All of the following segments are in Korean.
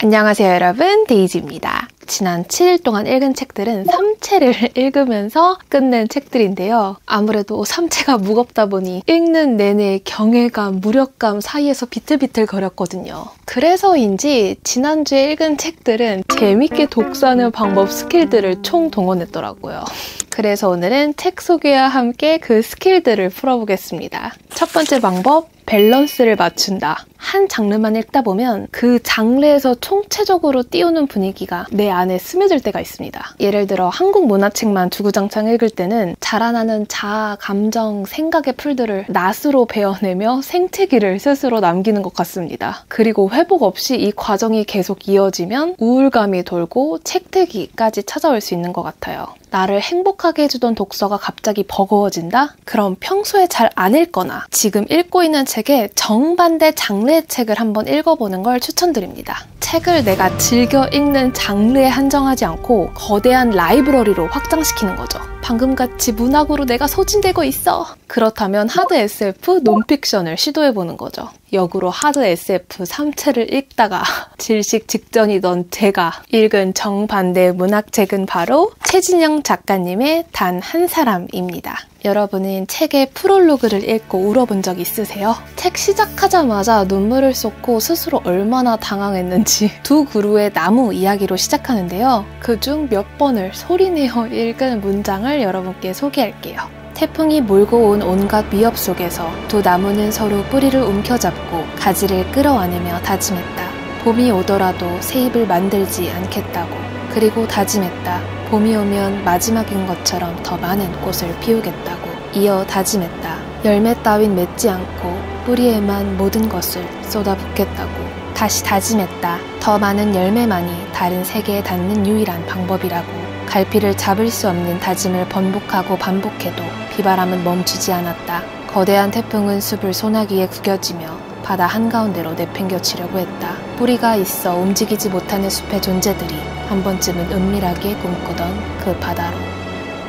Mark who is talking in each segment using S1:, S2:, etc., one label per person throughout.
S1: 안녕하세요 여러분, 데이지입니다. 지난 7일 동안 읽은 책들은 3채를 읽으면서 끝낸 책들인데요. 아무래도 3채가 무겁다 보니 읽는 내내 경외감, 무력감 사이에서 비틀비틀거렸거든요. 그래서인지 지난주에 읽은 책들은 재밌게 독서하는 방법 스킬들을 총동원했더라고요. 그래서 오늘은 책 소개와 함께 그 스킬들을 풀어보겠습니다. 첫 번째 방법, 밸런스를 맞춘다. 한 장르만 읽다 보면 그 장르에서 총체적으로 띄우는 분위기가 내 안에 스며들 때가 있습니다. 예를 들어 한국 문화책만 주구장창 읽을 때는 자라나는 자아, 감정, 생각의 풀들을 낫으로 베어내며 생채기를 스스로 남기는 것 같습니다. 그리고 회복 없이 이 과정이 계속 이어지면 우울감이 돌고 책들기까지 찾아올 수 있는 것 같아요. 나를 행복하게 해주던 독서가 갑자기 버거워진다? 그럼 평소에 잘 안 읽거나 지금 읽고 있는 책의 정반대 장르의 책을 한번 읽어보는 걸 추천드립니다. 책을 내가 즐겨 읽는 장르에 한정하지 않고 거대한 라이브러리로 확장시키는 거죠. 방금같이 문학으로 내가 소진되고 있어. 그렇다면 하드 SF, 논픽션을 시도해보는 거죠. 역으로 하드 SF 3채를 읽다가 질식 직전이던 제가 읽은 정반대 문학책은 바로 최진영 작가님의 단 한 사람입니다. 여러분은 책의 프롤로그를 읽고 울어본 적 있으세요? 책 시작하자마자 눈물을 쏟고 스스로 얼마나 당황했는지 두 그루의 나무 이야기로 시작하는데요. 그중 몇 번을 소리내어 읽은 문장을 여러분께 소개할게요. 태풍이 몰고 온 온갖 위협 속에서 두 나무는 서로 뿌리를 움켜잡고 가지를 끌어안으며 다짐했다. 봄이 오더라도 새 잎을 만들지 않겠다고. 그리고 다짐했다. 봄이 오면 마지막인 것처럼 더 많은 꽃을 피우겠다고. 이어 다짐했다. 열매 따윈 맺지 않고 뿌리에만 모든 것을 쏟아붓겠다고. 다시 다짐했다. 더 많은 열매만이 다른 세계에 닿는 유일한 방법이라고. 갈피를 잡을 수 없는 다짐을 번복하고 반복해도 비바람은 멈추지 않았다. 거대한 태풍은 숲을 소나기에 구겨지며 바다 한가운데로 내팽겨치려고 했다. 뿌리가 있어 움직이지 못하는 숲의 존재들이 한 번쯤은 은밀하게 꿈꾸던 그 바다로.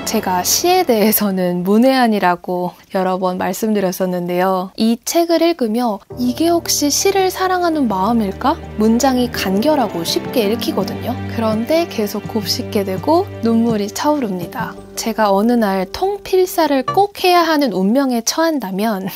S1: 제가 시에 대해서는 문외한이라고 여러 번 말씀드렸었는데요. 이 책을 읽으며 이게 혹시 시를 사랑하는 마음일까? 문장이 간결하고 쉽게 읽히거든요. 그런데 계속 곱씹게 되고 눈물이 차오릅니다. 제가 어느 날 통필사를 꼭 해야 하는 운명에 처한다면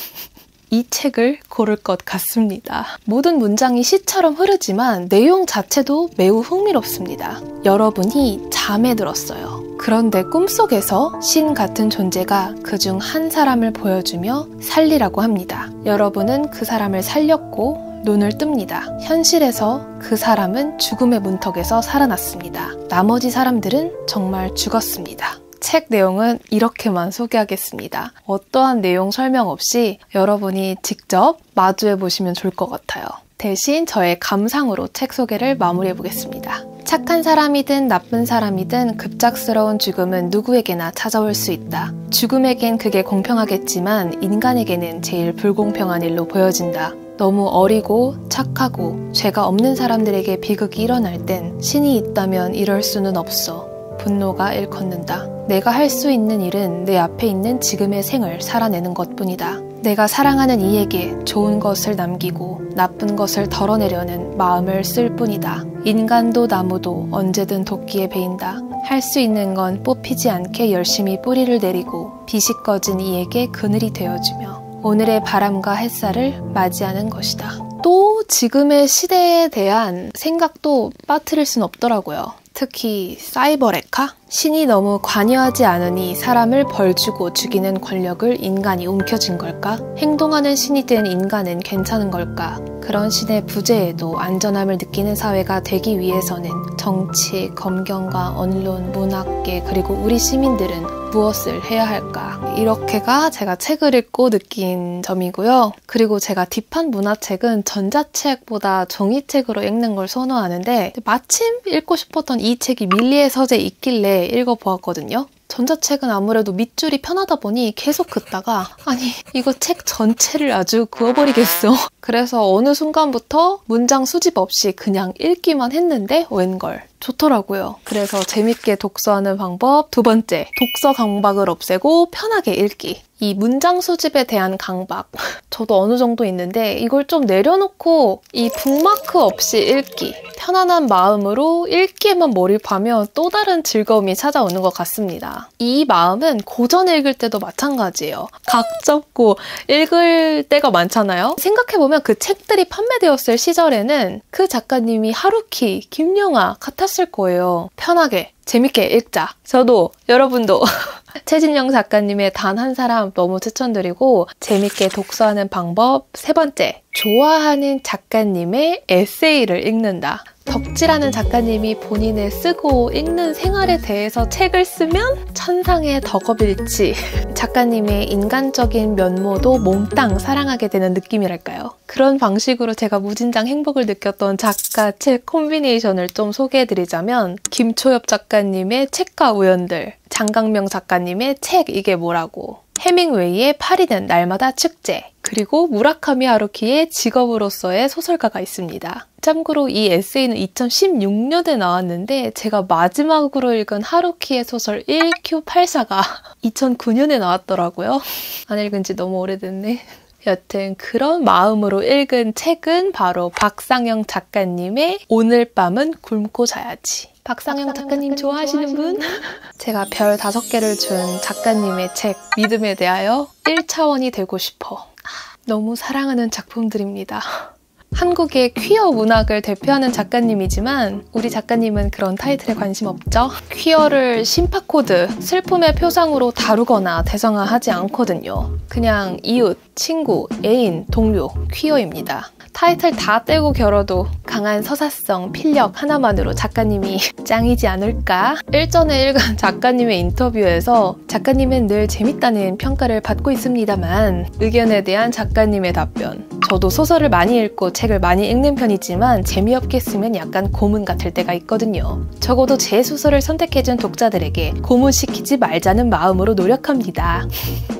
S1: 이 책을 고를 것 같습니다. 모든 문장이 시처럼 흐르지만 내용 자체도 매우 흥미롭습니다. 여러분이 잠에 들었어요. 그런데 꿈속에서 신 같은 존재가 그중 한 사람을 보여주며 살리라고 합니다. 여러분은 그 사람을 살렸고 눈을 뜹니다. 현실에서 그 사람은 죽음의 문턱에서 살아났습니다. 나머지 사람들은 정말 죽었습니다. 책 내용은 이렇게만 소개하겠습니다. 어떠한 내용 설명 없이 여러분이 직접 마주해 보시면 좋을 것 같아요. 대신 저의 감상으로 책 소개를 마무리해 보겠습니다. 착한 사람이든 나쁜 사람이든 급작스러운 죽음은 누구에게나 찾아올 수 있다. 죽음에겐 그게 공평하겠지만 인간에게는 제일 불공평한 일로 보여진다. 너무 어리고 착하고 죄가 없는 사람들에게 비극이 일어날 땐 신이 있다면 이럴 수는 없어. 분노가 일컫는다. 내가 할 수 있는 일은 내 앞에 있는 지금의 생을 살아내는 것뿐이다. 내가 사랑하는 이에게 좋은 것을 남기고 나쁜 것을 덜어내려는 마음을 쓸 뿐이다. 인간도 나무도 언제든 도끼에 베인다. 할 수 있는 건 뽑히지 않게 열심히 뿌리를 내리고 빛이 꺼진 이에게 그늘이 되어주며 오늘의 바람과 햇살을 맞이하는 것이다. 또 지금의 시대에 대한 생각도 빠뜨릴 순 없더라고요. 특히 사이버레카? 신이 너무 관여하지 않으니 사람을 벌주고 죽이는 권력을 인간이 움켜쥔 걸까? 행동하는 신이 된 인간은 괜찮은 걸까? 그런 신의 부재에도 안전함을 느끼는 사회가 되기 위해서는 정치, 검경과 언론, 문학계 그리고 우리 시민들은 무엇을 해야 할까? 이렇게가 제가 책을 읽고 느낀 점이고요. 그리고 제가 딥한 문화책은 전자책보다 종이책으로 읽는 걸 선호하는데 마침 읽고 싶었던 이 책이 밀리의 서재에 있길래 읽어보았거든요. 전자책은 아무래도 밑줄이 편하다 보니 계속 긋다가 아니 이거 책 전체를 아주 그어버리겠어. 그래서 어느 순간부터 문장 수집 없이 그냥 읽기만 했는데 웬걸 좋더라고요. 그래서 재밌게 독서하는 방법 두 번째, 독서 강박을 없애고 편하게 읽기. 이 문장 수집에 대한 강박, 저도 어느 정도 있는데 이걸 좀 내려놓고 이 북마크 없이 읽기, 편안한 마음으로 읽기에만 몰입하면 또 다른 즐거움이 찾아오는 것 같습니다. 이 마음은 고전 읽을 때도 마찬가지예요. 각 잡고 읽을 때가 많잖아요. 생각해보면 그 책들이 판매되었을 시절에는 그 작가님이 하루키, 김영하 같았을 거예요. 편하게, 재밌게 읽자. 저도, 여러분도 최진영 작가님의 단 한 사람 너무 추천드리고, 재밌게 독서하는 방법 세 번째, 좋아하는 작가님의 에세이를 읽는다. 덕질하는 작가님이 본인의 쓰고 읽는 생활에 대해서 책을 쓰면 천상의 덕업일치. 작가님의 인간적인 면모도 몽땅 사랑하게 되는 느낌이랄까요. 그런 방식으로 제가 무진장 행복을 느꼈던 작가, 책 콤비네이션을 좀 소개해드리자면 김초엽 작가님의 책과 우연들, 장강명 작가님의 책 이게 뭐라고, 해밍웨이의 파리는 날마다 축제, 그리고 무라카미 하루키의 직업으로서의 소설가가 있습니다. 참고로 이 에세이는 2016년에 나왔는데 제가 마지막으로 읽은 하루키의 소설 1Q84가 2009년에 나왔더라고요. 안 읽은 지 너무 오래됐네. 여튼 그런 마음으로 읽은 책은 바로 박상영 작가님의 오늘 밤은 굶고 자야지. 박상영 작가님 좋아하시는 분? 제가 별 5개를 준 작가님의 책 믿음에 대하여 1차원이 되고 싶어. 너무 사랑하는 작품들입니다. 한국의 퀴어 문학을 대표하는 작가님이지만 우리 작가님은 그런 타이틀에 관심 없죠? 퀴어를 심파코드, 슬픔의 표상으로 다루거나 대성화하지 않거든요. 그냥 이웃, 친구, 애인, 동료, 퀴어입니다. 타이틀 다 떼고 겨뤄도 강한 서사성, 필력 하나만으로 작가님이 짱이지 않을까? 일전에 읽은 작가님의 인터뷰에서 작가님은 늘 재밌다는 평가를 받고 있습니다만 의견에 대한 작가님의 답변, 저도 소설을 많이 읽고 책을 많이 읽는 편이지만 재미없게 쓰면 약간 고문 같을 때가 있거든요. 적어도 제 소설을 선택해준 독자들에게 고문시키지 말자는 마음으로 노력합니다.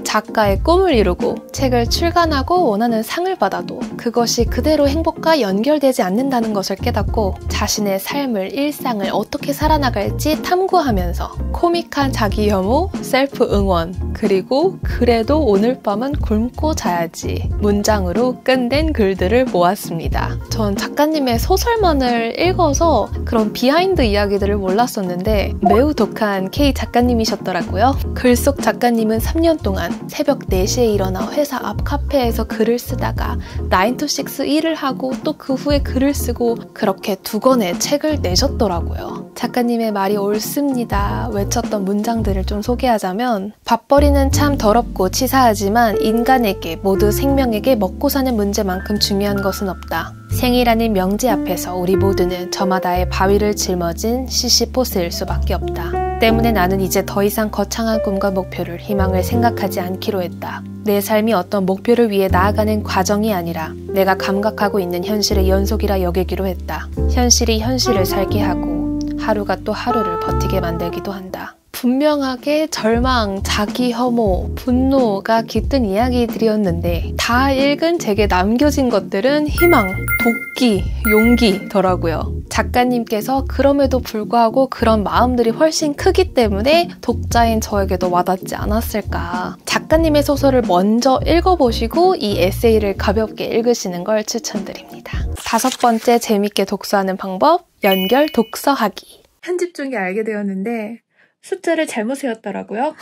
S1: 작가의 꿈을 이루고 책을 출간하고 원하는 상을 받아도 그것이 그대로 행복과 연결되지 않는다는 것을 깨닫고 자신의 삶을, 일상을 어떻게 살아나갈지 탐구하면서 코믹한 자기 혐오, 셀프 응원, 그리고 그래도 오늘 밤은 굶고 자야지 문장으로 끝낸 글들을 모았습니다. 전 작가님의 소설만을 읽어서 그런 비하인드 이야기들을 몰랐었는데 매우 독한 K 작가님이셨더라고요. 글 속 작가님은 3년 동안 새벽 4시에 일어나 회사 앞 카페에서 글을 쓰다가 9to6 일을 하고 또 그 후에 글을 쓰고 그렇게 2권의 책을 내셨더라고요. 작가님의 말이 옳습니다 외쳤던 문장들을 좀 소개하자면, 밥벌이는 참 더럽고 치사하지만 인간에게, 모두 생명에게 먹고 사는 문제만큼 중요한 것은 없다. 생이라는 명제 앞에서 우리 모두는 저마다의 바위를 짊어진 시시포스일 수밖에 없다. 때문에 나는 이제 더 이상 거창한 꿈과 목표를, 희망을 생각하지 않기로 했다. 내 삶이 어떤 목표를 위해 나아가는 과정이 아니라 내가 감각하고 있는 현실의 연속이라 여기기로 했다. 현실이 현실을 살게 하고 하루가 또 하루를 버티게 만들기도 한다. 분명하게 절망, 자기 혐오, 분노가 깃든 이야기들이었는데 다 읽은 제게 남겨진 것들은 희망, 도끼, 용기더라고요. 작가님께서 그럼에도 불구하고 그런 마음들이 훨씬 크기 때문에 독자인 저에게도 와닿지 않았을까. 작가님의 소설을 먼저 읽어보시고 이 에세이를 가볍게 읽으시는 걸 추천드립니다. 5번째 재밌게 독서하는 방법, 연결 독서하기. 편집 중에 알게 되었는데 숫자를 잘못 세웠더라고요.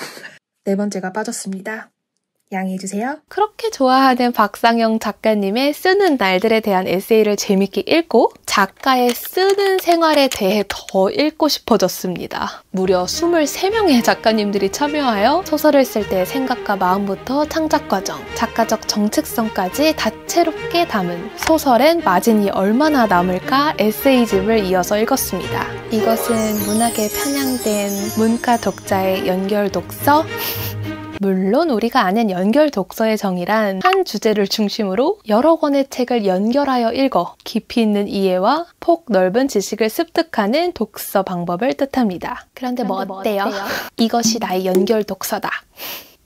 S1: 4번째가 빠졌습니다. 양해해주세요. 그렇게 좋아하는 박상영 작가님의 쓰는 날들에 대한 에세이를 재밌게 읽고 작가의 쓰는 생활에 대해 더 읽고 싶어졌습니다. 무려 23명의 작가님들이 참여하여 소설을 쓸 때의 생각과 마음부터 창작 과정, 작가적 정체성까지 다채롭게 담은 소설엔 마진이 얼마나 남을까 에세이집을 이어서 읽었습니다. 이것은 문학에 편향된 문과 독자의 연결 독서? 물론 우리가 아는 연결 독서의 정의란 한 주제를 중심으로 여러 권의 책을 연결하여 읽어 깊이 있는 이해와 폭 넓은 지식을 습득하는 독서 방법을 뜻합니다. 그런데 뭐 어때요? 이것이 나의 연결 독서다.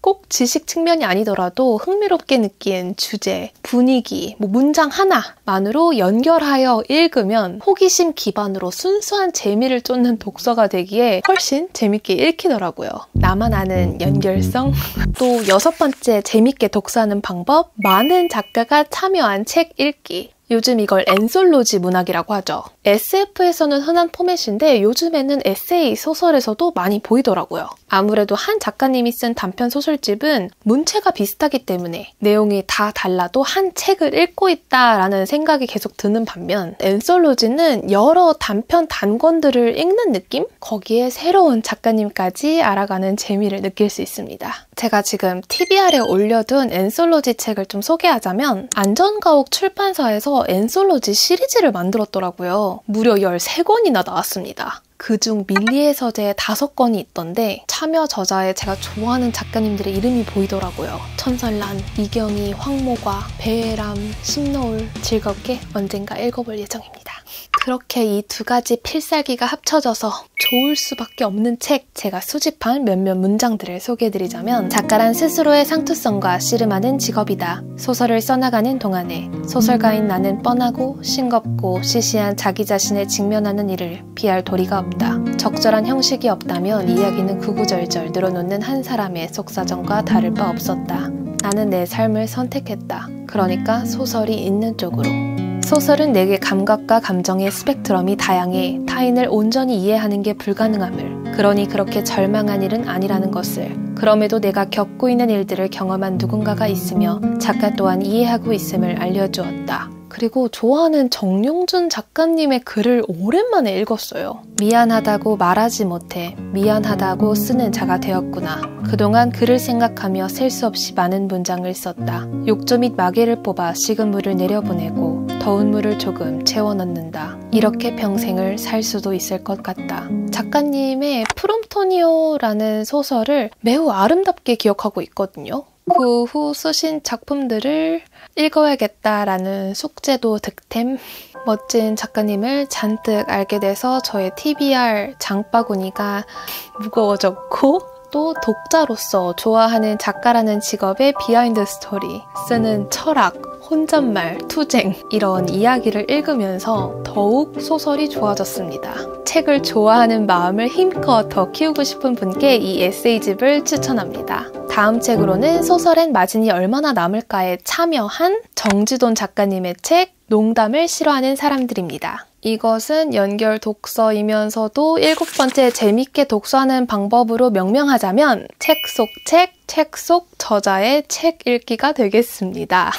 S1: 꼭 지식 측면이 아니더라도 흥미롭게 느낀 주제, 분위기, 문장 하나만으로 연결하여 읽으면 호기심 기반으로 순수한 재미를 쫓는 독서가 되기에 훨씬 재밌게 읽히더라고요. 나만 아는 연결성. 또 6번째 재밌게 독서하는 방법, 많은 작가가 참여한 책 읽기. 요즘 이걸 엔솔로지 문학이라고 하죠. SF에서는 흔한 포맷인데 요즘에는 에세이, 소설에서도 많이 보이더라고요. 아무래도 한 작가님이 쓴 단편 소설집은 문체가 비슷하기 때문에 내용이 다 달라도 한 책을 읽고 있다라는 생각이 계속 드는 반면 엔솔로지는 여러 단편 단권들을 읽는 느낌? 거기에 새로운 작가님까지 알아가는 재미를 느낄 수 있습니다. 제가 지금 TBR에 올려둔 엔솔로지 책을 좀 소개하자면 안전가옥 출판사에서 엔솔로지 시리즈를 만들었더라고요. 무려 13권이나 나왔습니다. 그중 밀리의 서재에 5권이 있던데 참여 저자에 제가 좋아하는 작가님들의 이름이 보이더라고요. 천설란, 이경희, 황모과, 배혜람, 심노을 즐겁게 언젠가 읽어볼 예정입니다. 그렇게 이 2가지 필살기가 합쳐져서 좋을 수밖에 없는 책, 제가 수집한 몇몇 문장들을 소개해드리자면 작가란 스스로의 상투성과 씨름하는 직업이다. 소설을 써나가는 동안에 소설가인 나는 뻔하고 싱겁고 시시한 자기 자신에 직면하는 일을 피할 도리가 없다. 적절한 형식이 없다면 이야기는 구구절절 늘어놓는 한 사람의 속사정과 다를 바 없었다. 나는 내 삶을 선택했다. 그러니까 소설이 있는 쪽으로. 소설은 내게 감각과 감정의 스펙트럼이 다양해 타인을 온전히 이해하는 게 불가능함을, 그러니 그렇게 절망한 일은 아니라는 것을, 그럼에도 내가 겪고 있는 일들을 경험한 누군가가 있으며 작가 또한 이해하고 있음을 알려주었다. 그리고 좋아하는 정용준 작가님의 글을 오랜만에 읽었어요. 미안하다고 말하지 못해 미안하다고 쓰는 자가 되었구나. 그동안 그를 생각하며 셀 수 없이 많은 문장을 썼다. 욕조 및 마개를 뽑아 식은 물을 내려보내고 더운 물을 조금 채워 넣는다. 이렇게 평생을 살 수도 있을 것 같다. 작가님의 프롬토니오라는 소설을 매우 아름답게 기억하고 있거든요. 그 후 쓰신 작품들을 읽어야겠다라는 숙제도 득템. 멋진 작가님을 잔뜩 알게 돼서 저의 TBR 장바구니가 무거워졌고, 또 독자로서 좋아하는 작가라는 직업의 비하인드 스토리, 쓰는 철학, 혼잣말, 투쟁 이런 이야기를 읽으면서 더욱 소설이 좋아졌습니다. 책을 좋아하는 마음을 힘껏 더 키우고 싶은 분께 이 에세이집을 추천합니다. 다음 책으로는 소설엔 마진이 얼마나 남을까에 참여한 정지돈 작가님의 책 농담을 싫어하는 사람들입니다. 이것은 연결 독서이면서도 7번째 재밌게 독서하는 방법으로 명명하자면 책 속 책, 책 속 저자의 책 읽기가 되겠습니다.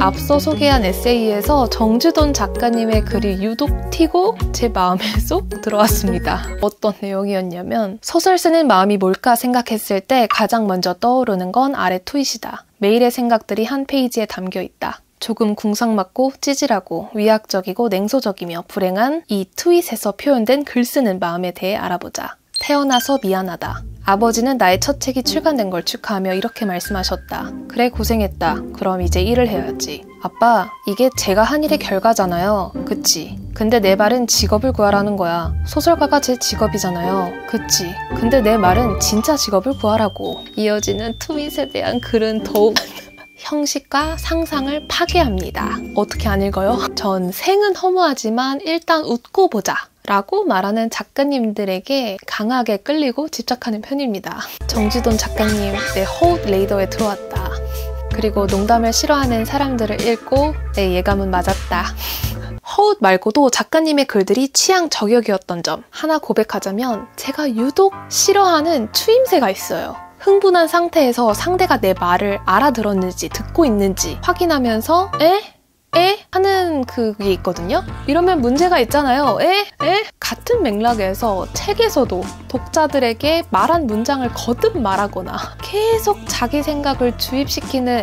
S1: 앞서 소개한 에세이에서 정지돈 작가님의 글이 유독 튀고 제 마음에 쏙 들어왔습니다. 어떤 내용이었냐면, 소설 쓰는 마음이 뭘까 생각했을 때 가장 먼저 떠오르는 건 아래 트윗이다. 매일의 생각들이 한 페이지에 담겨 있다. 조금 궁상맞고 찌질하고 위약적이고 냉소적이며 불행한 이 트윗에서 표현된 글 쓰는 마음에 대해 알아보자. 태어나서 미안하다. 아버지는 나의 첫 책이 출간된 걸 축하하며 이렇게 말씀하셨다. 그래, 고생했다. 그럼 이제 일을 해야지. 아빠, 이게 제가 한 일의 결과잖아요. 그치? 근데 내 말은 직업을 구하라는 거야. 소설가가 제 직업이잖아요. 그치? 근데 내 말은 진짜 직업을 구하라고. 이어지는 트윗에 대한 글은 더욱 형식과 상상을 파괴합니다. 어떻게 안 읽어요? 전 생은 허무하지만 일단 웃고 보자 라고 말하는 작가님들에게 강하게 끌리고 집착하는 편입니다. 정지돈 작가님, 내 허웃 레이더에 들어왔다. 그리고 농담을 싫어하는 사람들을 읽고 내 예감은 맞았다. 허웃 말고도 작가님의 글들이 취향 저격이었던 점 하나 고백하자면, 제가 유독 싫어하는 추임새가 있어요. 흥분한 상태에서 상대가 내 말을 알아들었는지 듣고 있는지 확인하면서 에? 하는 그게 있거든요. 이러면 문제가 있잖아요. 에? 같은 맥락에서 책에서도 독자들에게 말한 문장을 거듭 말하거나 계속 자기 생각을 주입시키는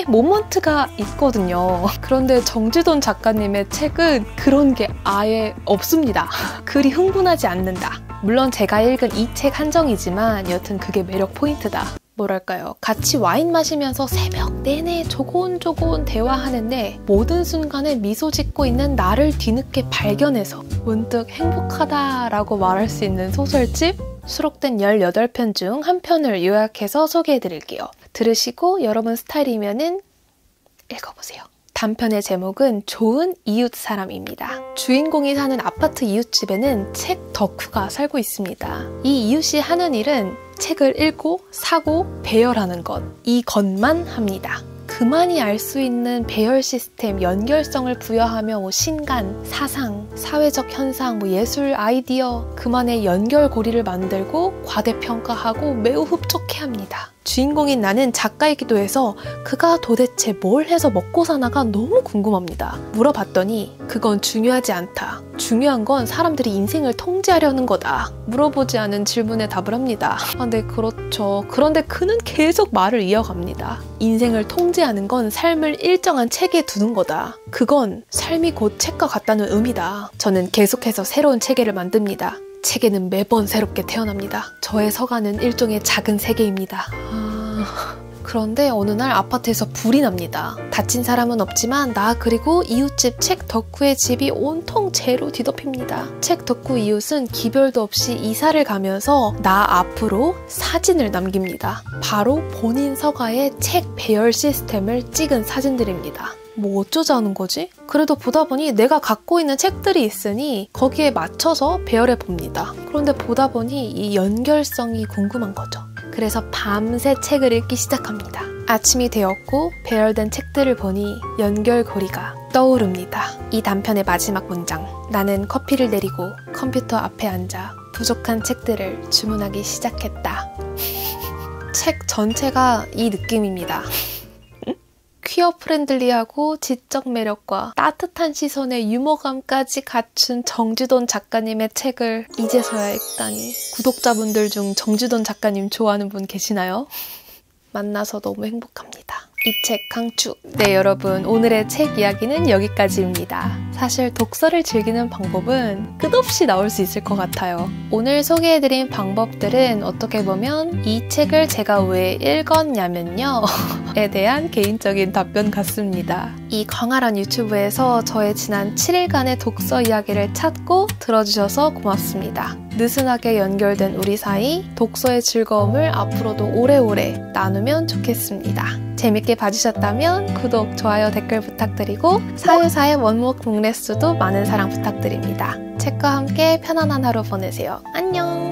S1: 모먼트가 있거든요. 그런데 정지돈 작가님의 책은 그런 게 아예 없습니다. 글이 흥분하지 않는다. 물론 제가 읽은 이 책 한정이지만 여튼 그게 매력 포인트다. 뭐랄까요, 같이 와인 마시면서 새벽 내내 조곤조곤 대화하는데 모든 순간에 미소 짓고 있는 나를 뒤늦게 발견해서 문득 행복하다라고 말할 수 있는 소설집? 수록된 18편 중 한 편을 요약해서 소개해드릴게요. 들으시고 여러분 스타일이면은 읽어보세요. 단편의 제목은 좋은 이웃 사람입니다. 주인공이 사는 아파트 이웃집에는 책 덕후가 살고 있습니다. 이 이웃이 하는 일은 책을 읽고 사고 배열하는 것, 이것만 합니다. 그만이 알 수 있는 배열 시스템, 연결성을 부여하며 신간, 사상, 사회적 현상, 예술 아이디어, 그만의 연결고리를 만들고 과대평가하고 매우 흡족해합니다. 주인공인 나는 작가이기도 해서 그가 도대체 뭘 해서 먹고 사나가 너무 궁금합니다. 물어봤더니 그건 중요하지 않다. 중요한 건 사람들이 인생을 통제하려는 거다. 물어보지 않은 질문에 답을 합니다. 네, 그렇죠. 그런데 그는 계속 말을 이어갑니다. 인생을 통제하는 건 삶을 일정한 체계에 두는 거다. 그건 삶이 곧 책과 같다는 의미다. 저는 계속해서 새로운 체계를 만듭니다. 체계는 매번 새롭게 태어납니다. 저의 서가는 일종의 작은 세계입니다. 그런데 어느 날 아파트에서 불이 납니다. 다친 사람은 없지만 나 그리고 이웃집 책 덕후의 집이 온통 재로 뒤덮입니다. 책 덕후 이웃은 기별도 없이 이사를 가면서 나 앞으로 사진을 남깁니다. 바로 본인 서가의 책 배열 시스템을 찍은 사진들입니다. 뭐 어쩌자는 거지? 그래도 보다 보니 내가 갖고 있는 책들이 있으니 거기에 맞춰서 배열해 봅니다. 그런데 보다 보니 이 연결성이 궁금한 거죠. 그래서 밤새 책을 읽기 시작합니다. 아침이 되었고 배열된 책들을 보니 연결고리가 떠오릅니다. 이 단편의 마지막 문장. 나는 커피를 내리고 컴퓨터 앞에 앉아 부족한 책들을 주문하기 시작했다. 책 전체가 이 느낌입니다. 퀴어 프렌들리하고 지적 매력과 따뜻한 시선의 유머감까지 갖춘 정주돈 작가님의 책을 이제서야 읽다니. 구독자분들 중 정주돈 작가님 좋아하는 분 계시나요? 만나서 너무 행복합니다. 이 책 강추! 네, 여러분, 오늘의 책 이야기는 여기까지입니다. 사실 독서를 즐기는 방법은 끝없이 나올 수 있을 것 같아요. 오늘 소개해드린 방법들은 어떻게 보면 이 책을 제가 왜 읽었냐면요 에 대한 개인적인 답변 같습니다. 이 광활한 유튜브에서 저의 지난 7일간의 독서 이야기를 찾고 들어주셔서 고맙습니다. 느슨하게 연결된 우리 사이 독서의 즐거움을 앞으로도 오래오래 나누면 좋겠습니다. 재밌게 봐주셨다면 구독, 좋아요, 댓글 부탁드리고 사유사의 원목 북레스도 많은 사랑 부탁드립니다. 책과 함께 편안한 하루 보내세요. 안녕!